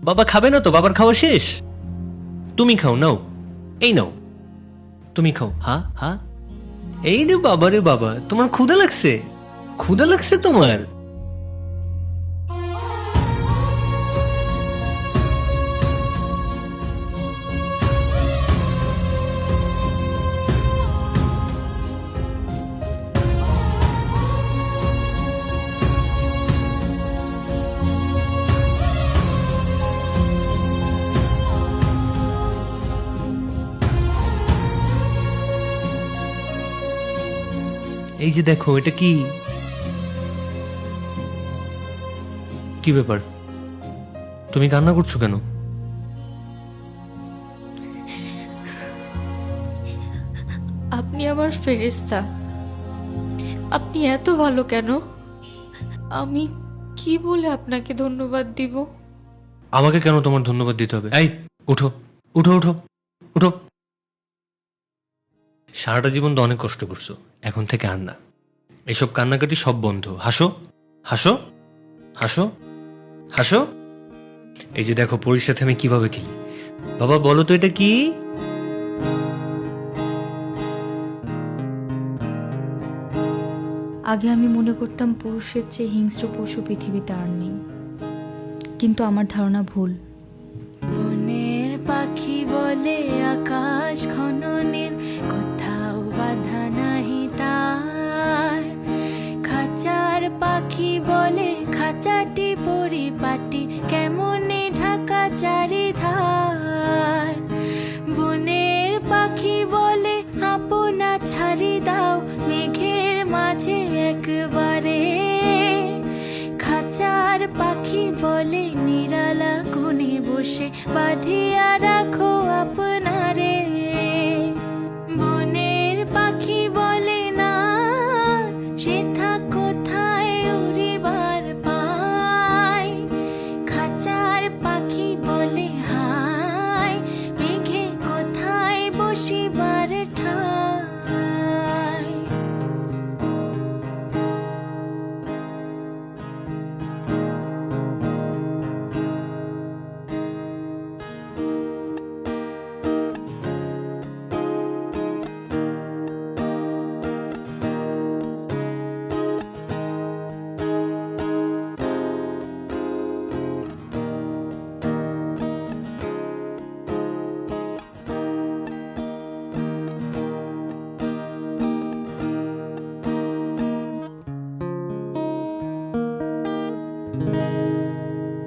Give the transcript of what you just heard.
বাবা খাবে না তো? বাবার খাওয়া শেষ? তুমি খাও, নাও, এই নাও, তুমি খাও। হ্যাঁ হ্যাঁ, এই রে বাবা রে বাবা, তোমার ক্ষুধা লাগছে? ক্ষুধা লাগছে তোমার? এই যে দেখো, এটা কি? কি ব্যাপার, তুমি কান্না করছো কেন? আপনি আমার ফেরেশতা। আপনি এত ভালো কেন? আমি কি বলে আপনাকে ধন্যবাদ দিব? আমাকে কেন তোমার ধন্যবাদ দিতে হবে? এই উঠো, উঠো, উঠো, উঠো। সারাটা জীবন তো অনেক কষ্ট করছো, এখন থেকে আর না। এসব কান্নাকাটি সব বন্ধ। হাসো, হাসো, হাসো, হাসো। এই যে দেখো, পরীর সাথে আমি কিভাবে খেলি। বাবা বলো তো এটা কি? আগে আমি মনে করতাম পুরুষের চেয়ে হিংস্র পশু পৃথিবীতে আর নেই, কিন্তু আমার ধারণা ভুল। বনের পাখি বলে আকাশ খননের কোথাও বাধা নাহি তার, খাঁচার পাখি বলে খাঁচাটি পরিপাটি কেমনে ঢাকা চারিধার। বনের পাখি বলে আপনা ছাড়ি দাও মেঘের মাঝে একবারে, খাঁচার পাখি বলে নিরালা কোণে বসে বাঁধিয়া রাখো আপনা